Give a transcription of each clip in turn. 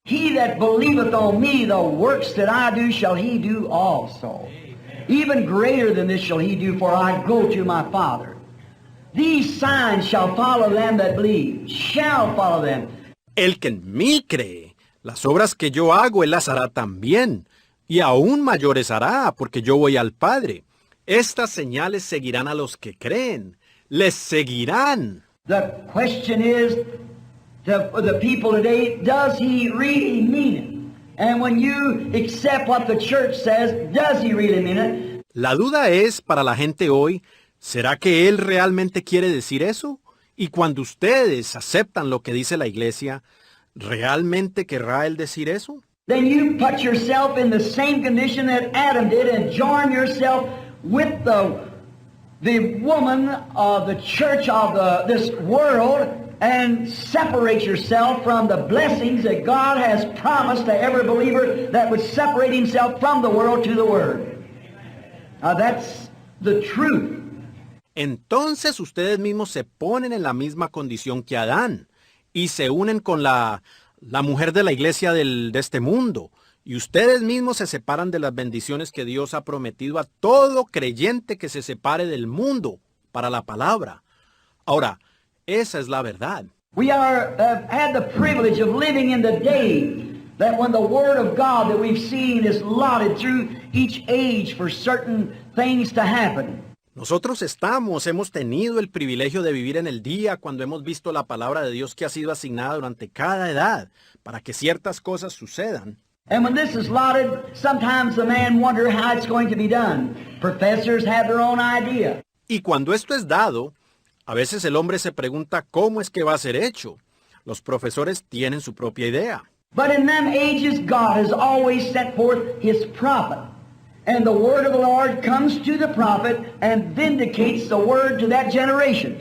He that believeth on me, the works that I do shall he do also. Even greater than this shall he do, for I go to my Father. These signs shall follow them that believe, shall follow them. El que en mí cree, las obras que yo hago, él las hará también, y aún mayores hará, porque yo voy al Padre. Estas señales seguirán a los que creen. Les seguirán. The question is, the people today, does he really mean it? And when you accept what the church says, does he really mean it? La duda es, para la gente hoy, ¿será que él realmente quiere decir eso? Y cuando ustedes aceptan lo que dice la iglesia, ¿realmente querrá él decir eso? Then you put yourself in the same condition that Adam did and join yourself with the woman of the church of this world and separate yourself from the blessings that God has promised to every believer that would separate himself from the world to the Word. Now that's the truth. Entonces ustedes mismos se ponen en la misma condición que Adán y se unen con la mujer de la iglesia de este mundo. Y ustedes mismos se separan de las bendiciones que Dios ha prometido a todo creyente que se separe del mundo para la palabra. Ahora, esa es la verdad. We have had the privilege of living in the day that when the Word of God that we've seen is lauded through each age for certain things to happen. Nosotros hemos tenido el privilegio de vivir en el día cuando hemos visto la palabra de Dios que ha sido asignada durante cada edad para que ciertas cosas sucedan. And when this is lauded, sometimes the man wonders how it's going to be done. Professors have their own idea. Y cuando esto es dado, a veces el hombre se pregunta cómo es que va a ser hecho. Los profesores tienen su propia idea. But in them ages, God has always sent forth His prophet. And the word of the Lord comes to the prophet and vindicates the word to that generation.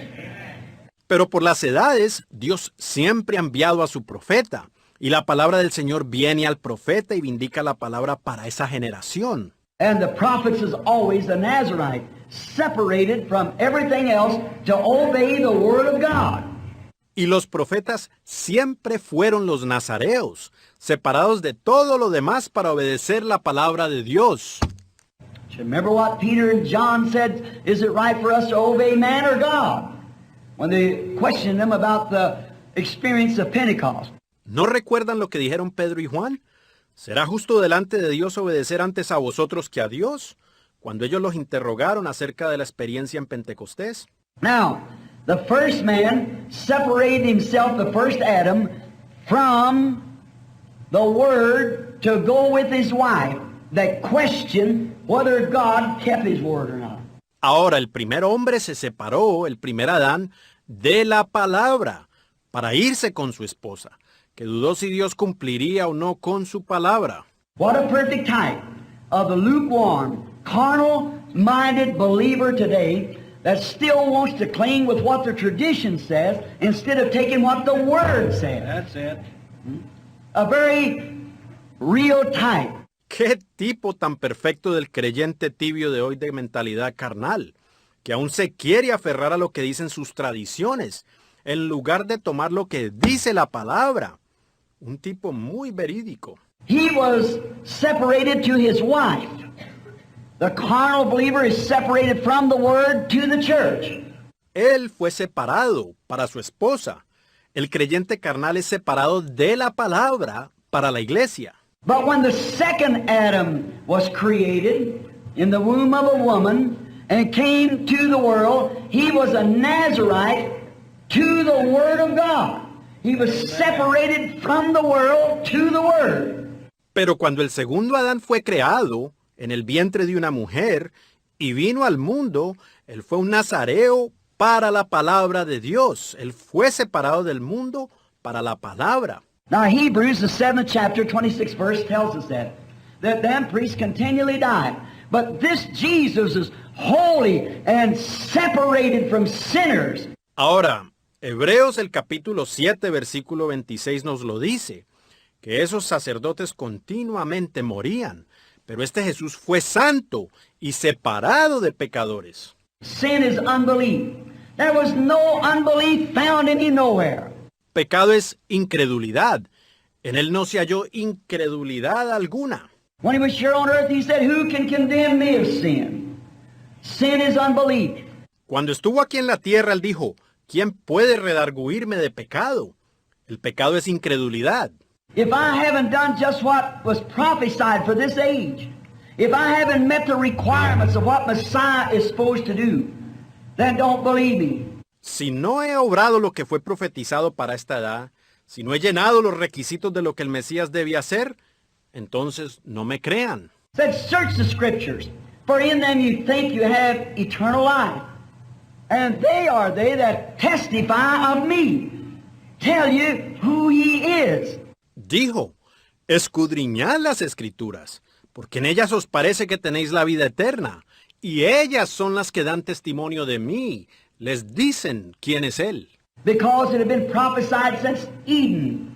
Pero por las edades, Dios siempre ha enviado a su profeta. Y la palabra del Señor viene al profeta y vindica la palabra para esa generación. And the prophets is always a Nazarite, separated from everything else to obey the word of God. Y los profetas siempre fueron los nazareos, separados de todo lo demás para obedecer la palabra de Dios. Remember what Peter and John said, is it right for us to obey man or God? When they questioned them about the experience of Pentecost. ¿No recuerdan lo que dijeron Pedro y Juan? ¿Será justo delante de Dios obedecer antes a vosotros que a Dios? Cuando ellos los interrogaron acerca de la experiencia en Pentecostés. Now, the first man separated himself, the first Adam, from the Word to go with his wife that questioned whether God kept his word or not. Ahora el primer hombre se separó, el primer Adán, de la palabra para irse con su esposa, que dudó si Dios cumpliría o no con su palabra. What a perfect type of the lukewarm, carnal-minded believer today that still wants to cling with what the tradition says instead of taking what the Word says. That's it. A very real type. ¡Qué tipo tan perfecto del creyente tibio de hoy de mentalidad carnal, que aún se quiere aferrar a lo que dicen sus tradiciones, en lugar de tomar lo que dice la palabra! Un tipo muy verídico. He was separated to his wife. The carnal believer is separated from the Word to the church. Él fue separado para su esposa. El creyente carnal es separado de la palabra para la iglesia. But when the second Adam was created in the womb of a woman and came to the world, he was a Nazarite to the Word of God. He was separated from the world to the Word. Pero cuando el segundo Adán fue creado en el vientre de una mujer y vino al mundo, él fue un nazareo para la palabra de Dios. Él fue separado del mundo para la palabra. Now Hebrews, the 7th chapter, 26th verse tells us that them priests continually died. But this Jesus is holy and separated from sinners. Ahora, Hebreos el capítulo 7, versículo 26 nos lo dice, que esos sacerdotes continuamente morían, pero este Jesús fue santo y separado de pecadores. Sin is unbelief. There was no unbelief found in him nowhere. Pecado es incredulidad. En él no se halló incredulidad alguna. When he was here on earth, he said, who can condemn me of sin? Sin is unbelief. Cuando estuvo aquí en la tierra, él dijo, ¿quién puede redarguirme de pecado? El pecado es incredulidad. If I haven't done just what was prophesied for this age, if I haven't met the requirements of what Messiah is supposed to do, then don't believe me. Si no he obrado lo que fue profetizado para esta edad, si no he llenado los requisitos de lo que el Mesías debía hacer, entonces no me crean. Said, search the scriptures, for in them you think you have eternal life. And they are they that testify of me, tell you who he is. Dijo, escudriñad las Escrituras, porque en ellas os parece que tenéis la vida eterna, y ellas son las que dan testimonio de mí, les dicen quién es Él. Because it had been prophesied since Eden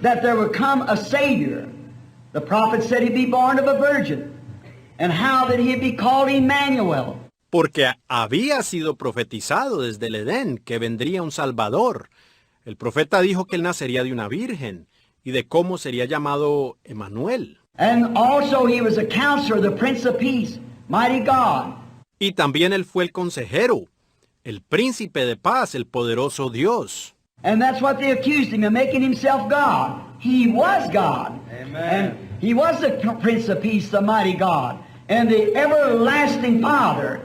that there would come a Savior. The prophet said he'd be born of a virgin. And how that he'd be called Emmanuel. Porque había sido profetizado desde el Edén que vendría un Salvador. El profeta dijo que él nacería de una virgen y de cómo sería llamado Emmanuel. And also he was a counselor, the Prince of Peace, mighty God. Y también él fue el consejero, el príncipe de paz, el poderoso Dios. And that's what they accused him of, making himself God. He was God. Amen. And he was the Prince of Peace, the mighty God, and the everlasting Father.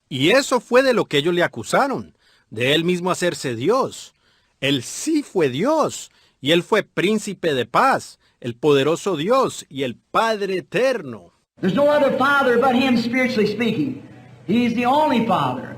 Y eso fue de lo que ellos le acusaron, de él mismo hacerse Dios. Él sí fue Dios, y él fue príncipe de paz, el poderoso Dios y el Padre eterno. There's no other Father but him, spiritually speaking. He's the only Father,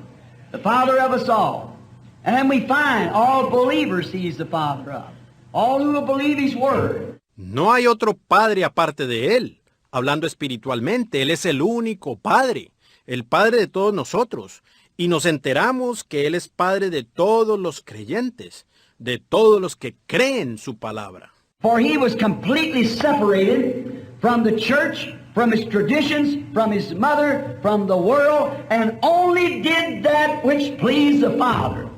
the Father of us all. And we find all believers he's the Father of. All who will believe his word. No hay otro Padre aparte de él. Hablando espiritualmente, él es el único Padre, el Padre de todos nosotros. Y nos enteramos que él es Padre de todos los creyentes, de todos los que creen su palabra. For he was completely separated from the church, from his traditions, from his mother, from the world, and only did that which pleased the Father.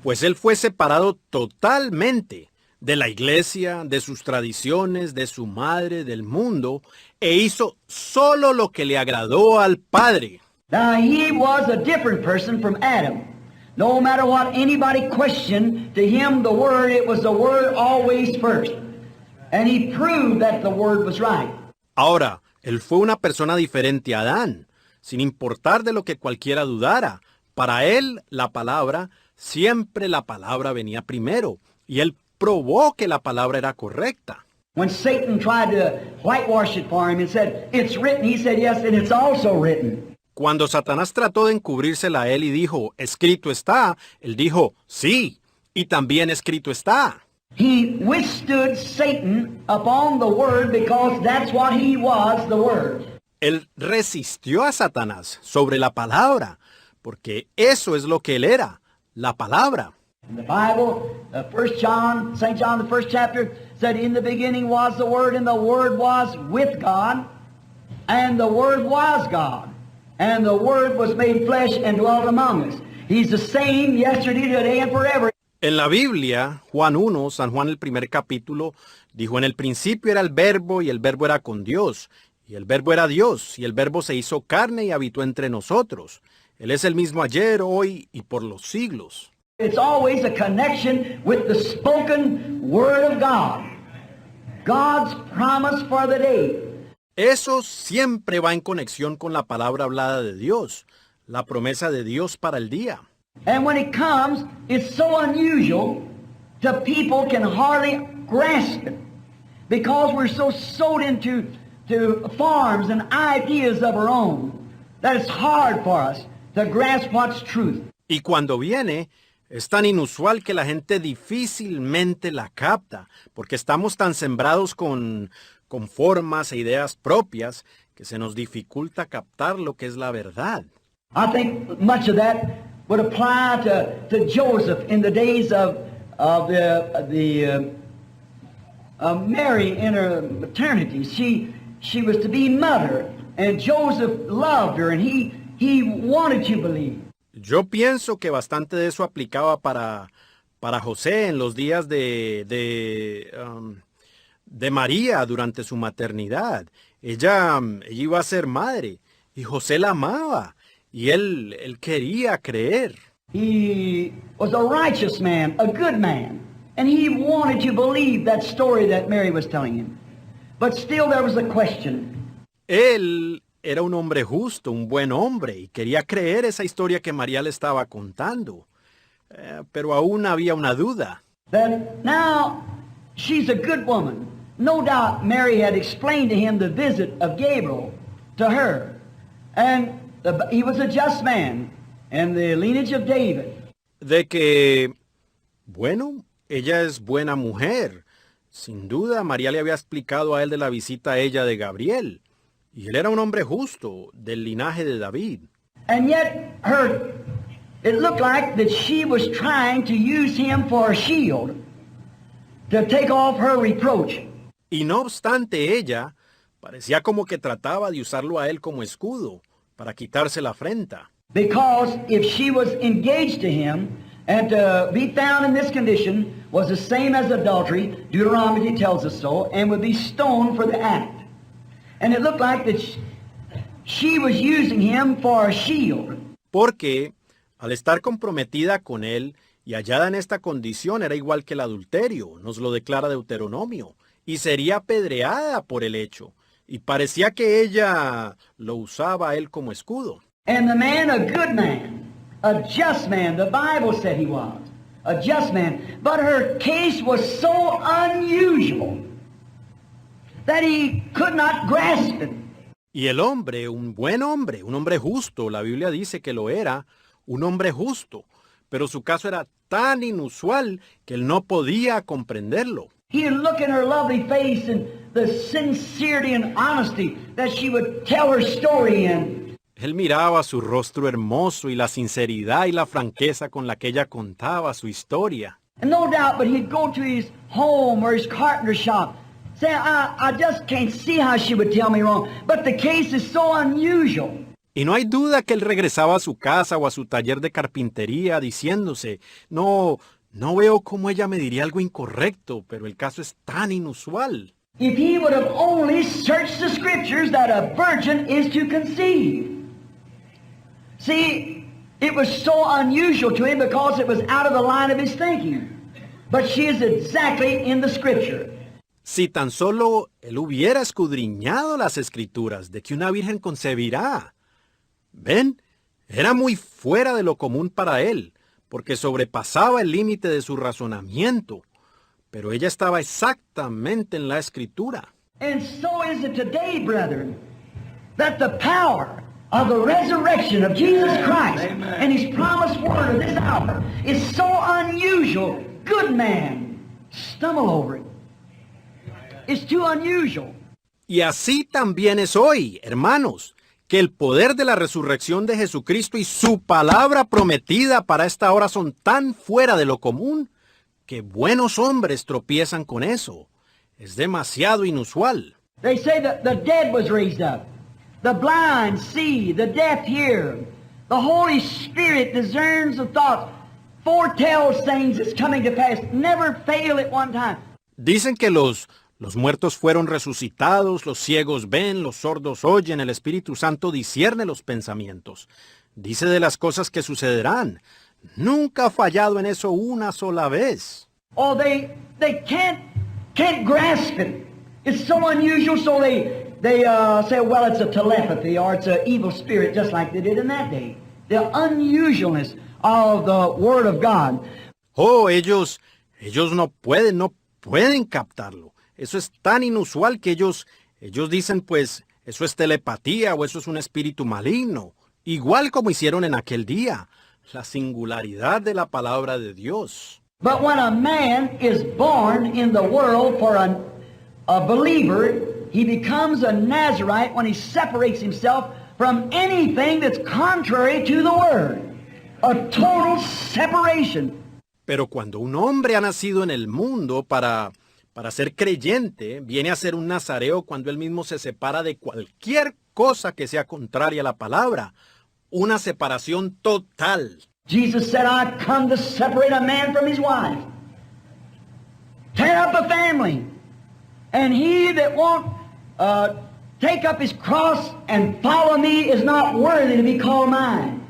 Pues él fue separado totalmente de la iglesia, de sus tradiciones, de su madre, del mundo, e hizo solo lo que le agradó al Padre. Now he was a different person from Adam. No matter what anybody questioned, to him the Word, it was the Word always first. And he proved that the Word was right. Ahora, él fue una persona diferente a Adán, sin importar de lo que cualquiera dudara. Para él, siempre la palabra venía primero, y él probó que la palabra era correcta. When Satan tried to whitewash it for him and said, it's written, he said, yes, and it's also written. Cuando Satanás trató de encubrírsela a él y dijo, escrito está, él dijo, sí, y también escrito está. He withstood Satan upon the Word because that's what he was, the Word. Él resistió a Satanás sobre la palabra, porque eso es lo que él era, la palabra. In the Bible, 1 John, St. John, the first chapter, said, in the beginning was the Word, and the Word was with God, and the Word was God. And the Word was made flesh and dwelt among us. He's the same yesterday, today, and forever. En la Biblia, Juan 1, San Juan el primer capítulo, dijo, en el principio era el Verbo, y el Verbo era con Dios, y el Verbo era Dios, y el Verbo se hizo carne y habitó entre nosotros. Él es el mismo ayer, hoy y por los siglos. It's always a connection with the spoken Word of God. God's promise for the day. Eso siempre va en conexión con la palabra hablada de Dios, la promesa de Dios para el día. And when it comes, it's so unusual that people can hardly grasp it because we're so sewed into forms and ideas of our own that it's hard for us to grasp what's truth. Y cuando viene, es tan inusual que la gente difícilmente la capta, porque estamos tan sembrados con formas e ideas propias que se nos dificulta captar lo que es la verdad. I think much of that would apply to Joseph in the days of Mary in her maternity. She was to be mother, and Joseph loved her, and he wanted to believe. Yo pienso que bastante de eso aplicaba para José en los días de María durante su maternidad. Ella iba a ser madre y José la amaba y él quería creer. He was a righteous man, a good man, and he wanted to believe that story that Mary was telling him. But still there was a question. Él era un hombre justo, un buen hombre, y quería creer esa historia que María le estaba contando. Pero aún había una duda. That now she's a good woman. No doubt Mary had explained to him the visit of Gabriel to her. And he was a just man and the lineage of David. De que, bueno, ella es buena mujer. Sin duda, María le había explicado a él de la visita a ella de Gabriel. Y él era un hombre justo, del linaje de David. And yet it looked like that she was trying to use him for a shield, to take off her reproach. Y no obstante ella, parecía como que trataba de usarlo a él como escudo, para quitarse la afrenta. Because if she was engaged to him, and to be found in this condition was the same as adultery, Deuteronomy tells us so, and would be stoned for the act. And it looked like that she was using him for a shield. Porque al estar comprometida con él y hallada en esta condición era igual que el adulterio, nos lo declara Deuteronomio, y sería apedreada por el hecho. Y parecía que ella lo usaba a él como escudo. And the man, a good man, a just man, the Bible said he was, a just man. But her case was so unusual that he could not grasp it. Y el hombre, un buen hombre, un hombre justo, la Biblia dice que lo era, un hombre justo, pero su caso era tan inusual que él no podía comprenderlo. He'd look in her lovely face and the sincerity and honesty that she would tell her story in. Él miraba su rostro hermoso y la sinceridad y la franqueza con la que ella contaba su historia. And no doubt, but he'd go to his home or his carpenter shop, saying, I just can't see how she would tell me wrong, but the case is so unusual. Y no hay duda que él regresaba a su casa o a su taller de carpintería diciéndose, no veo cómo ella me diría algo incorrecto, pero el caso es tan inusual. If he would have only searched the scriptures that a virgin is to conceive. See, it was so unusual to him because it was out of the line of his thinking. But she is exactly in the scripture. Si tan solo él hubiera escudriñado las escrituras de que una virgen concebirá. ¿Ven? Era muy fuera de lo común para él, porque sobrepasaba el límite de su razonamiento. Pero ella estaba exactamente en la escritura. And so is it today, brethren, that the power of the resurrection of Jesus Christ and His promised word of this hour is so unusual, good man stumble over it. It's too unusual. Y así también es hoy, hermanos, que el poder de la resurrección de Jesucristo y su palabra prometida para esta hora son tan fuera de lo común que buenos hombres tropiezan con eso. Es demasiado inusual. They say that the dead was raised up. The blind see, the deaf hear. The Holy Spirit discerns the thoughts, foretells things that's coming to pass, never fail at one time. Dicen que los muertos fueron resucitados, los ciegos ven, los sordos oyen, el Espíritu Santo discierne los pensamientos. Dice de las cosas que sucederán. Nunca ha fallado en eso una sola vez. Oh, they can't grasp it. It's so unusual, so they say, well, it's a telepathy or it's an evil spirit, just like they did in that day. The unusualness of the Word of God. Oh, ellos no pueden captarlo. Eso es tan inusual que ellos dicen, pues, eso es telepatía o eso es un espíritu maligno. Igual como hicieron en aquel día. La singularidad de la palabra de Dios. But when a man is born in the world for a believer, he becomes a Nazarite when he separates himself from anything that's contrary to the Word. A total separation. Pero cuando un hombre ha nacido en el mundo para ser creyente, viene a ser un nazareo cuando él mismo se separa de cualquier cosa que sea contraria a la palabra. Una separación total. Jesus said, I come to separate a man from his wife. Tear up a family. And he that won't take up his cross and follow me is not worthy to be called mine.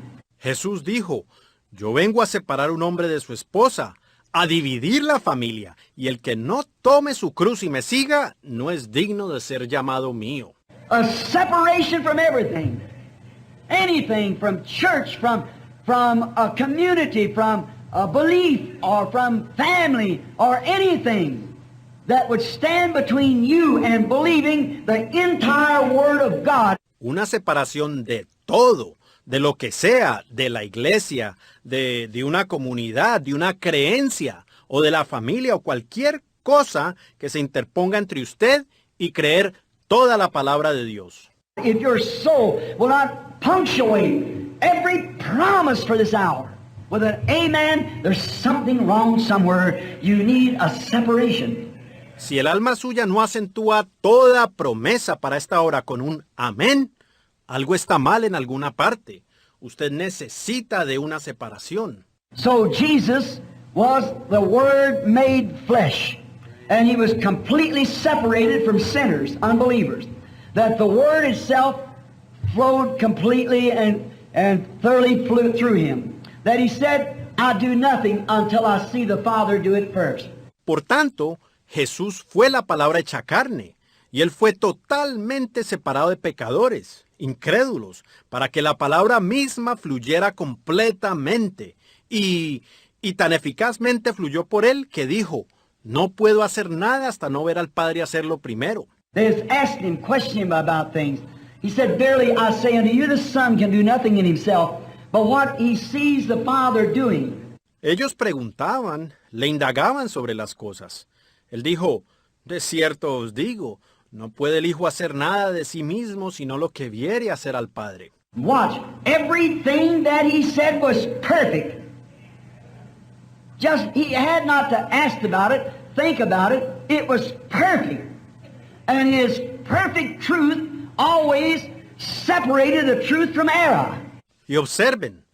Jesús dijo, yo vengo a separar un hombre de su esposa, a dividir la familia, y el que no tome su cruz y me siga, no es digno de ser llamado mío. A separation from everything. Anything from church, from a community, from a belief, or from family, or anything that would stand between you and believing the entire Word of God. Una separación de todo, de lo que sea, de la iglesia, de una comunidad, de una creencia, o de la familia, o cualquier cosa que se interponga entre usted y creer toda la palabra de Dios. If your soul will not punctuate every promise for this hour with an amen, there's something wrong somewhere. You need a separation. Si el alma suya no acentúa toda promesa para esta hora con un amén, algo está mal en alguna parte. Usted necesita de una separación. So Jesus was the Word made flesh, and he was completely separated from sinners, unbelievers. That the Word itself flowed completely and thoroughly flew through him. That he said, I do nothing until I see the Father do it first. Por tanto, Jesús fue la palabra hecha carne, y él fue totalmente separado de pecadores, incrédulos, para que la palabra misma fluyera completamente, y tan eficazmente fluyó por él que dijo, no puedo hacer nada hasta no ver al Padre hacerlo primero. They was asking him, questioning him about things. He said, verily I say unto you, the Son can do nothing in himself, but what he sees the Father doing. Ellos preguntaban, le indagaban sobre las cosas. Él dijo, de cierto os digo, no puede el Hijo hacer nada de sí mismo, sino lo que viere hacer al Padre. Watch, everything that he said was perfect. Just, he had not to ask about it, think about it. It was perfect. And his perfect truth always separated the truth from error. Y observen,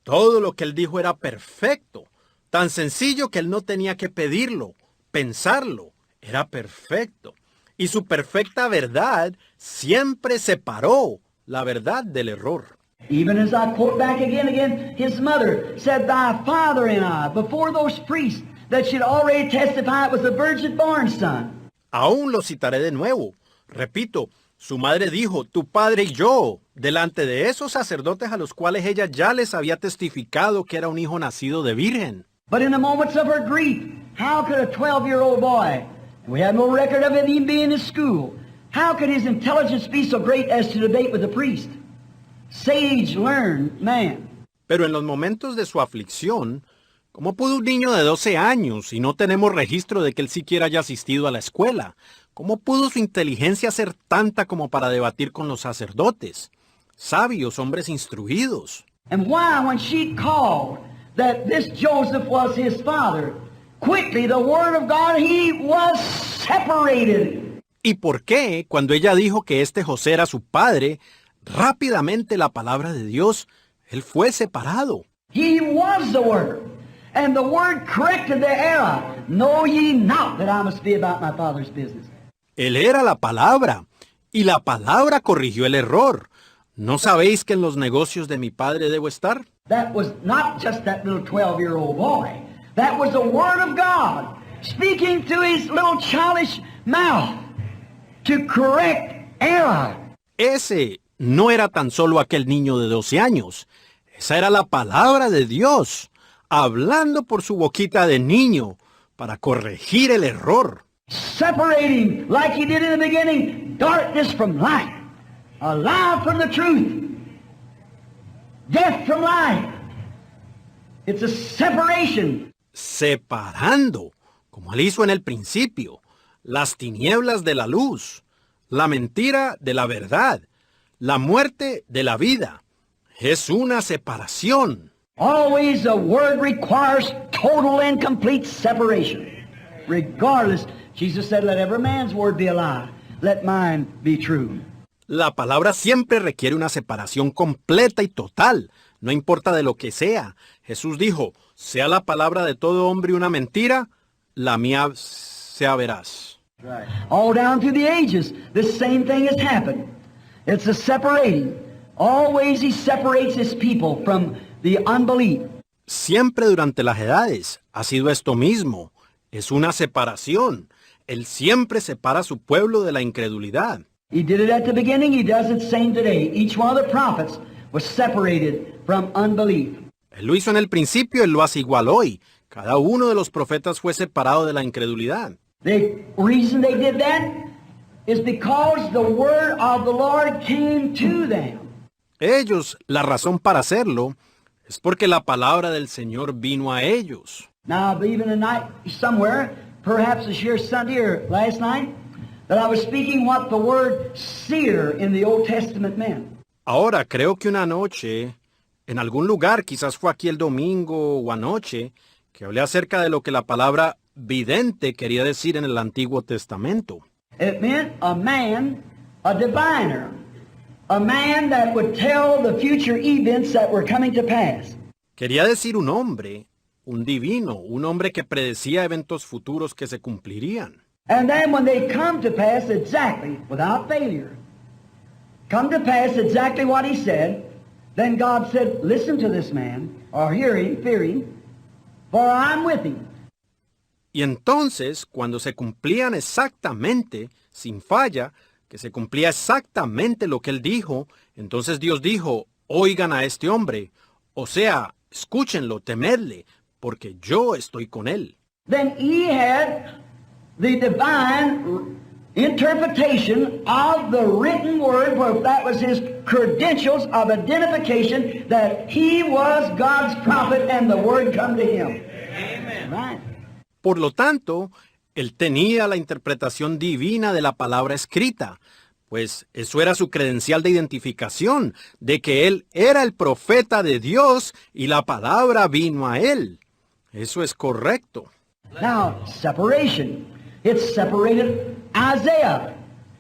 todo lo que él dijo era perfecto, tan sencillo que él no tenía que pedirlo, pensarlo, era perfecto. Y su perfecta verdad siempre separó la verdad del error. Even as I quote back again, his mother said, thy father and I, before those priests that should already testify it was a virgin-born son. Aún lo citaré de nuevo. Repito, su madre dijo, tu padre y yo, delante de esos sacerdotes a los cuales ella ya les había testificado que era un hijo nacido de virgen. But in the moments of her grief, how could a 12-year-old boy, we have no record of it even being in school, how could his intelligence be so great as to debate with the priest? Sage, learned man. Pero en los momentos de su aflicción, ¿cómo pudo un niño de 12 años, y no tenemos registro de que él siquiera haya asistido a la escuela? ¿Cómo pudo su inteligencia ser tanta como para debatir con los sacerdotes? Sabios, hombres instruidos. And why, when she called that this Joseph was his father, quickly the word of God, he was separated. ¿Y por qué, cuando ella dijo que este José era su padre, rápidamente la palabra de Dios, él fue separado? He was the Word, and the Word corrected the error. Know ye not that I must be about my Father's business. Él era la palabra, y la palabra corrigió el error. ¿No sabéis que en los negocios de mi padre debo estar? That was not just that little 12-year-old boy. That was the Word of God speaking through his little childish mouth to correct error. Ese no era tan solo aquel niño de 12 años. Esa era la palabra de Dios, hablando por su boquita de niño para corregir el error. Separating, like he did in the beginning, darkness from light, a lie from the truth, death from life. It's a separation. Separando, como él hizo en el principio, las tinieblas de la luz, la mentira de la verdad, la muerte de la vida. Es una separación. Always the Word requires total and complete separation. Regardless, Jesus said, let every man's word be a lie. Let mine be true. La palabra siempre requiere una separación completa y total. No importa de lo que sea. Jesús dijo, sea la palabra de todo hombre una mentira, la mía sea veraz. Right. All down through the ages, this same thing has happened. It's a separating. Always he separates his people from the unbelief. Siempre durante las edades ha sido esto mismo. Es una separación. Él siempre separa a su pueblo de la incredulidad. He did it at the beginning, he does it same today. Each one of the prophets was separated from unbelief. Él lo hizo en el principio, él lo hace igual hoy. Cada uno de los profetas fue separado de la incredulidad. The reason they did that is because the word of the Lord came to them. Ellos, la razón para hacerlo, es porque la palabra del Señor vino a ellos. Now, I believe in the night somewhere, perhaps this year Sunday or last night, that I was speaking what the word seer in the Old Testament meant. Ahora, creo que una noche, en algún lugar, quizás fue aquí el domingo o anoche, que hablé acerca de lo que la palabra vidente quería decir en el Antiguo Testamento. It meant a man, a diviner, a man that would tell the future events that were coming to pass. Quería decir un hombre, un divino, un hombre que predecía eventos futuros que se cumplirían. And then when they come to pass exactly, without failure, come to pass exactly what he said, then God said, listen to this man, or hear him, fear him, for I'm with him. Y entonces, cuando se cumplían exactamente, sin falla, que se cumplía exactamente lo que él dijo, entonces Dios dijo, oigan a este hombre, o sea, escúchenlo, temedle, porque yo estoy con él. Then he had the divine interpretation of the written word, for that was his credentials of identification that he was God's prophet and the word come to him. Amen. Right. Por lo tanto, él tenía la interpretación divina de la palabra escrita, pues eso era su credencial de identificación, de que él era el profeta de Dios y la palabra vino a él. Eso es correcto. Now, separation. It separated Isaiah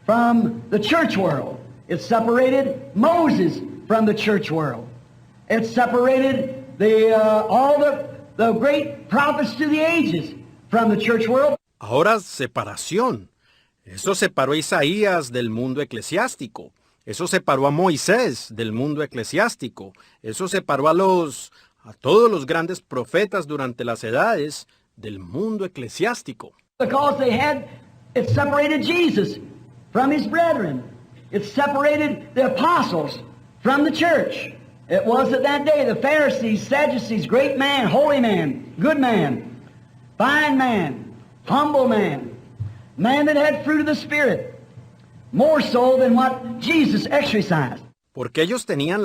from the church world. It separated Moses from the church world. It separated all the great prophets through the ages from the church world. Ahora, separación. Eso separó a Isaías del mundo eclesiástico. Eso separó a Moisés del mundo eclesiástico. Eso separó a todos los grandes profetas durante las edades del mundo eclesiástico. Because it separated Jesus from his brethren. It separated the apostles from the church. It was at that day the Pharisees, Sadducees, great man, holy man, good man, fine man, humble man, man that had fruit of the Spirit, more so than what Jesus exercised. Porque ellos tenían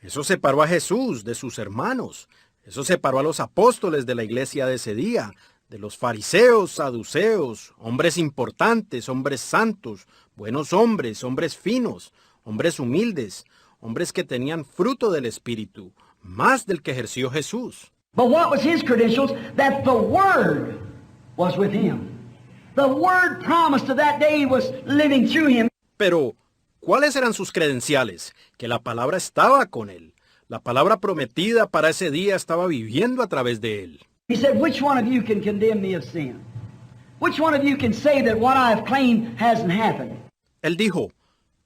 Eso separó a Jesús de sus hermanos. Eso separó a los apóstoles de la iglesia de ese día, de los fariseos, saduceos, hombres importantes, hombres santos, buenos hombres, hombres finos, hombres humildes, hombres que tenían fruto del Espíritu, más del que ejerció Jesús. But what was his credentials? That the Word was with him. The Word promised of that day was living through him. Pero, ¿cuáles eran sus credenciales? Que la palabra estaba con él. La palabra prometida para ese día estaba viviendo a través de él. He said, which one of you can condemn me of sin? Which one of you can say that what I have claimed hasn't happened? Él dijo,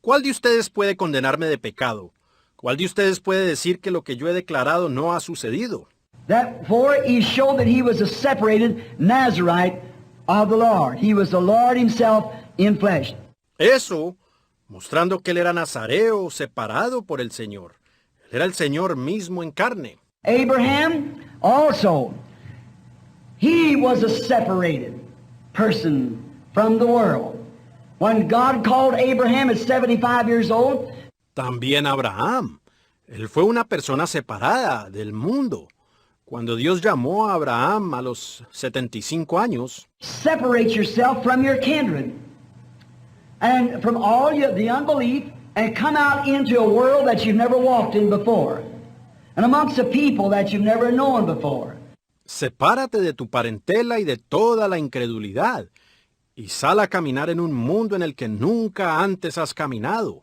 ¿cuál de ustedes puede condenarme de pecado? ¿Cuál de ustedes puede decir que lo que yo he declarado no ha sucedido? Therefore he showed that he was a separated Nazarite of the Lord. He was the Lord himself in flesh. Eso, mostrando que él era nazareo, separado por el Señor. Él era el Señor mismo en carne. Abraham also, he was a separated person from the world. When God called Abraham at 75 years old, también Abraham. Él fue una persona separada del mundo. Cuando Dios llamó a Abraham a los 75 años, separate yourself from your kindred and from all the unbelief and come out into a world that you've never walked in before and amongst a people that you've never known before. Sepárate de tu parentela y de toda la incredulidad y sal a caminar en un mundo en el que nunca antes has caminado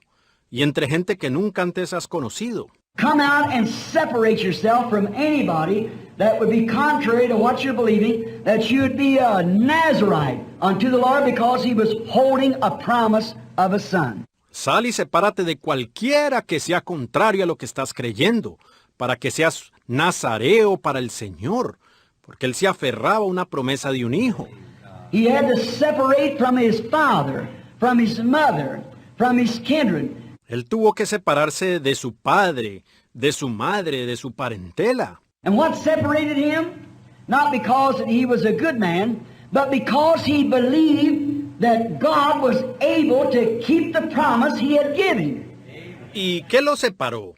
y entre gente que nunca antes has conocido. come out and separate yourself from anybody that would be contrary to what you're believing, that you would be a Nazarite unto the Lord because he was holding a promise of a son. Sal y sepárate de cualquiera que sea contrario a lo que estás creyendo, para que seas nazareo para el Señor, porque él se aferraba a una promesa de un hijo. He had to separate from his father, from his mother, from his kindred. Él tuvo que separarse de su padre, de su madre, de su parentela. And what separated him? Not because he was a good man, but because he believed that God was able to keep the promise he had given. ¿Y qué lo separó?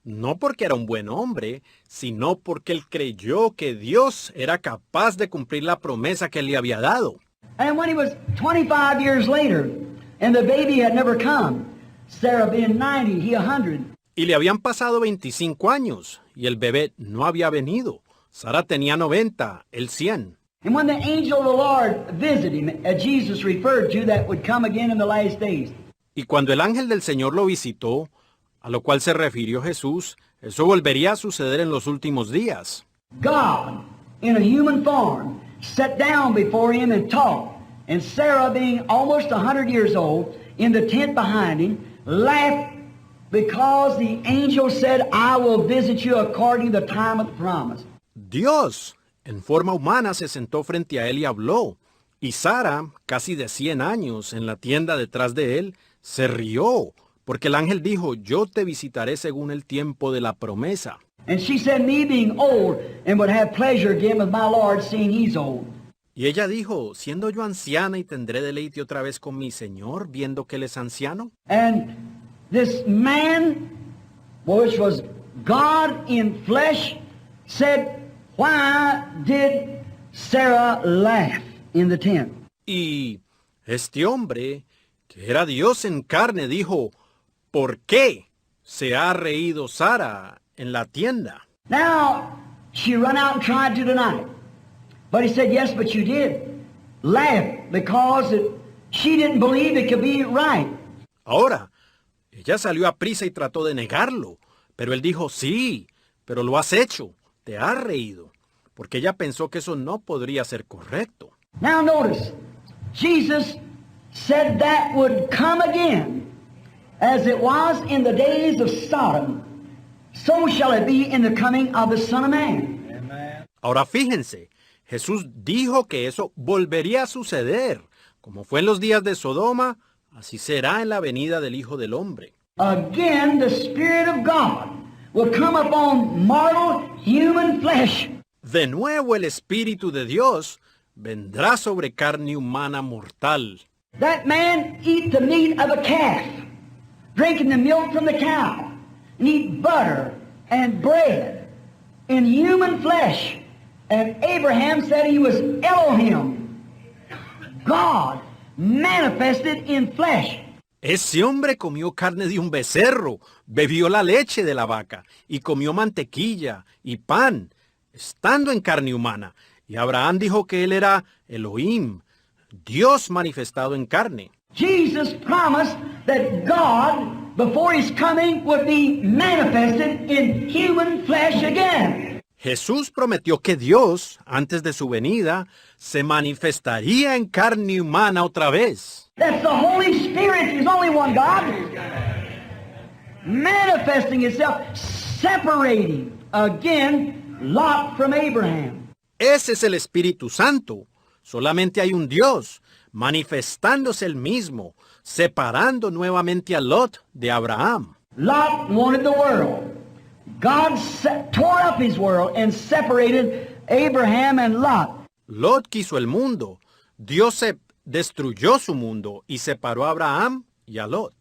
No porque era un buen hombre, sino porque él creyó que Dios era capaz de cumplir la promesa que él le había dado. And when he was 25 years later, and the baby had never come, Sarah being 90, he 100. Y le habían pasado 25 años, y el bebé no había venido. Sara tenía 90, él 100. And when the angel of the Lord visited him, as Jesus referred to, that would come again in the last days. Y cuando el ángel del Señor lo visitó, a lo cual se refirió Jesús, eso volvería a suceder en los últimos días. God, in a human form, sat down before him and talked. And Sarah, being almost 100 years old, in the tent behind him, laughed because the angel said, I will visit you according to the time of the promise. Dios, en forma humana, se sentó frente a él y habló. Y Sara, casi de 100 años, en la tienda detrás de él, se rió, porque el ángel dijo, yo te visitaré según el tiempo de la promesa. And she said, me being old, and would have pleasure again with my Lord, seeing he's old. Y ella dijo, siendo yo anciana y tendré deleite otra vez con mi Señor, viendo que él es anciano. And this man, which was God in flesh, said, why did Sarah laugh in the tent? Y este hombre, que era Dios en carne, dijo, ¿por qué se ha reído Sara en la tienda? Now, she run out and tried to deny it. But he said, yes, but you did. Laugh because she didn't believe it could be right. Ahora, ella salió a prisa y trató de negarlo, pero él dijo, sí, pero lo has hecho, te has reído, porque ella pensó que eso no podría ser correcto. Now notice, Jesus said that would come again, as it was in the days of Sodom, so shall it be in the coming of the Son of Man. Amen. Ahora fíjense, Jesús dijo que eso volvería a suceder, como fue en los días de Sodoma, así será en la venida del Hijo del Hombre. Again, the Spirit of God will come upon mortal human flesh. De nuevo el Espíritu de Dios vendrá sobre carne humana mortal. That man eat the meat of a calf, drinking the milk from the cow, and eat butter and bread in human flesh. And Abraham said he was Elohim, God manifested in flesh. Ese hombre comió carne de un becerro, bebió la leche de la vaca y comió mantequilla y pan, estando en carne humana. Y Abraham dijo que él era Elohim, Dios manifestado en carne. Jesus promised that God, before his coming, would be manifested in human flesh again. Jesús prometió que Dios, antes de su venida, se manifestaría en carne humana otra vez. That's the Holy Spirit. There's only one God. Manifesting itself, separating again Lot from Abraham. Ese es el Espíritu Santo. Solamente hay un Dios, manifestándose el mismo, separando nuevamente a Lot de Abraham. Lot wanted the world. God tore up his world and separated Abraham and Lot. Lot quiso el mundo. Dios se destruyó su mundo y separó a Abraham y a Lot.